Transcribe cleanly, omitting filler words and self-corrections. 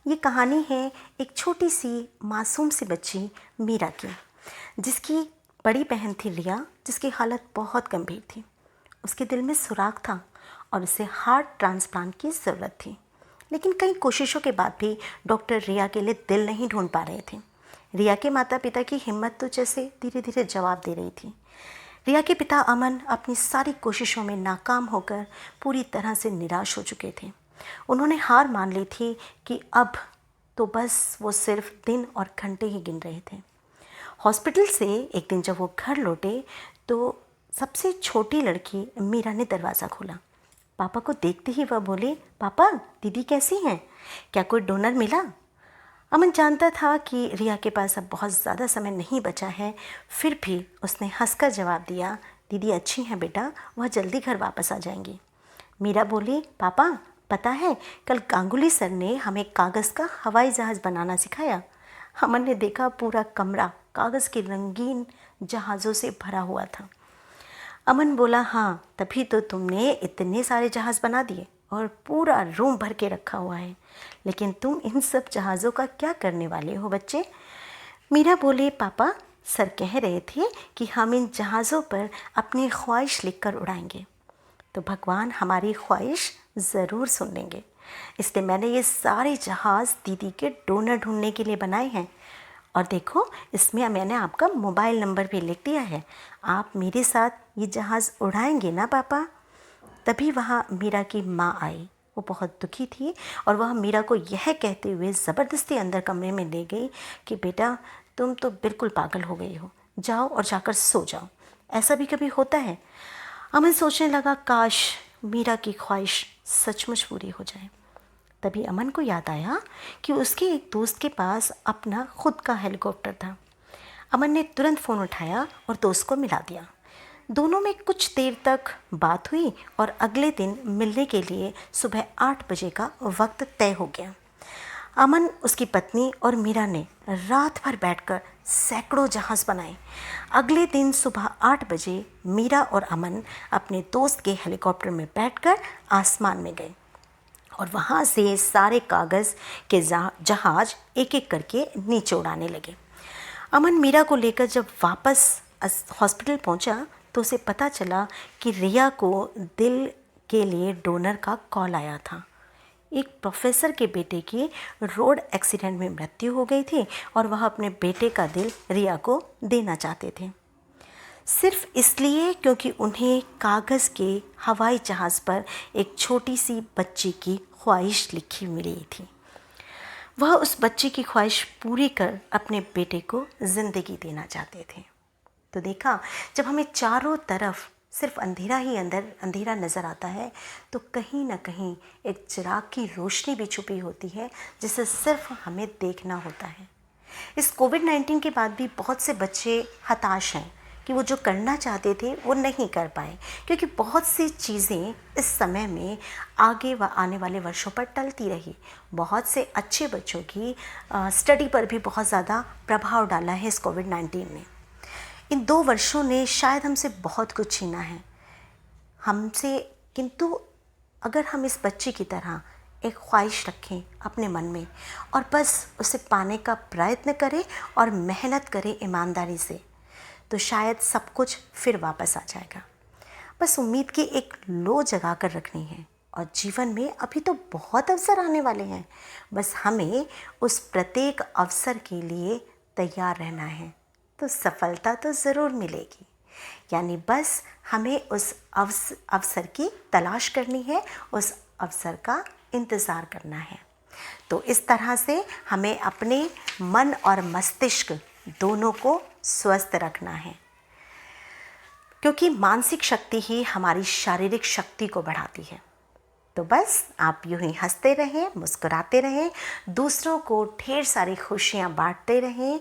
ये कहानी है एक छोटी सी मासूम सी बच्ची मीरा की, जिसकी बड़ी बहन थी रिया, जिसकी हालत बहुत गंभीर थी। उसके दिल में सुराख था और उसे हार्ट ट्रांसप्लांट की ज़रूरत थी, लेकिन कई कोशिशों के बाद भी डॉक्टर रिया के लिए दिल नहीं ढूंढ पा रहे थे। रिया के माता पिता की हिम्मत तो जैसे धीरे धीरे जवाब दे रही थी। रिया के पिता अमन अपनी सारी कोशिशों में नाकाम होकर पूरी तरह से निराश हो चुके थे। उन्होंने हार मान ली थी कि अब तो बस वो सिर्फ दिन और घंटे ही गिन रहे थे। हॉस्पिटल से एक दिन जब वो घर लौटे तो सबसे छोटी लड़की मीरा ने दरवाज़ा खोला। पापा को देखते ही वह बोली, पापा दीदी कैसी हैं? क्या कोई डोनर मिला? अमन जानता था कि रिया के पास अब बहुत ज़्यादा समय नहीं बचा है, फिर भी उसने हंसकर जवाब दिया, दीदी अच्छी हैं बेटा, वह जल्दी घर वापस आ जाएंगी। मीरा बोली, पापा पता है कल गांगुली सर ने हमें कागज़ का हवाई जहाज़ बनाना सिखाया। अमन ने देखा पूरा कमरा कागज़ के रंगीन जहाज़ों से भरा हुआ था। अमन बोला, हाँ तभी तो तुमने इतने सारे जहाज़ बना दिए और पूरा रूम भर के रखा हुआ है, लेकिन तुम इन सब जहाज़ों का क्या करने वाले हो बच्चे? मीरा बोली, पापा सर कह रहे थे कि हम इन जहाज़ों पर अपनी ख्वाहिश लिखकर उड़ाएंगे, तो भगवान हमारी ख्वाहिश ज़रूर सुन लेंगे, इसलिए मैंने ये सारे जहाज़ दीदी के डोनर ढूंढने के लिए बनाए हैं। और देखो इसमें मैंने आपका मोबाइल नंबर भी लिख दिया है, आप मेरे साथ ये जहाज़ उड़ाएंगे ना पापा? तभी वहाँ मीरा की माँ आई। वो बहुत दुखी थी और वह मीरा को यह कहते हुए ज़बरदस्ती अंदर कमरे में ले गई कि बेटा तुम तो बिल्कुल पागल हो गई हो, जाओ और जाकर सो जाओ, ऐसा भी कभी होता है? अमन सोचने लगा, काश मीरा की ख्वाहिश सचमुच पूरी हो जाए। तभी अमन को याद आया कि उसके एक दोस्त के पास अपना खुद का हेलीकॉप्टर था। अमन ने तुरंत फ़ोन उठाया और दोस्त को मिला दिया। दोनों में कुछ देर तक बात हुई और अगले दिन मिलने के लिए सुबह 8 बजे का वक्त तय हो गया। अमन, उसकी पत्नी और मीरा ने रात भर बैठकर सैकड़ों जहाज़ बनाए। अगले दिन सुबह 8 बजे मीरा और अमन अपने दोस्त के हेलीकॉप्टर में बैठकर आसमान में गए और वहाँ से सारे कागज़ के जहाज़ एक एक करके नीचे उड़ाने लगे। अमन मीरा को लेकर जब वापस हॉस्पिटल पहुँचा तो उसे पता चला कि रिया को दिल के लिए डोनर का कॉल आया था। एक प्रोफेसर के बेटे की रोड एक्सीडेंट में मृत्यु हो गई थी और वह अपने बेटे का दिल रिया को देना चाहते थे, सिर्फ इसलिए क्योंकि उन्हें कागज़ के हवाई जहाज़ पर एक छोटी सी बच्ची की ख्वाहिश लिखी मिली थी। वह उस बच्चे की ख्वाहिश पूरी कर अपने बेटे को ज़िंदगी देना चाहते थे। तो देखा, जब हमें चारों तरफ सिर्फ अंधेरा ही अंधेरा नज़र आता है तो कहीं ना कहीं एक चिराग की रोशनी भी छुपी होती है, जिसे सिर्फ हमें देखना होता है। इस कोविड-19 के बाद भी बहुत से बच्चे हताश हैं कि वो जो करना चाहते थे वो नहीं कर पाए, क्योंकि बहुत सी चीज़ें इस समय में आगे व आने वाले वर्षों पर टलती रही। बहुत से अच्छे बच्चों की स्टडी पर भी बहुत ज़्यादा प्रभाव डाला है इस कोविड-19 ने। इन 2 वर्षों ने शायद हमसे बहुत कुछ छीना है हमसे, किंतु अगर हम इस बच्चे की तरह एक ख्वाहिश रखें अपने मन में और बस उसे पाने का प्रयत्न करें और मेहनत करें ईमानदारी से, तो शायद सब कुछ फिर वापस आ जाएगा। बस उम्मीद की एक लो जगा कर रखनी है और जीवन में अभी तो बहुत अवसर आने वाले हैं, बस हमें उस प्रत्येक अवसर के लिए तैयार रहना है, तो सफलता तो ज़रूर मिलेगी। यानी बस हमें उस अवसर की तलाश करनी है, उस अवसर का इंतज़ार करना है। तो इस तरह से हमें अपने मन और मस्तिष्क दोनों को स्वस्थ रखना है, क्योंकि मानसिक शक्ति ही हमारी शारीरिक शक्ति को बढ़ाती है। तो बस आप यूं ही हंसते रहें, मुस्कुराते रहें, दूसरों को ढेर सारी खुशियां बांटते रहें।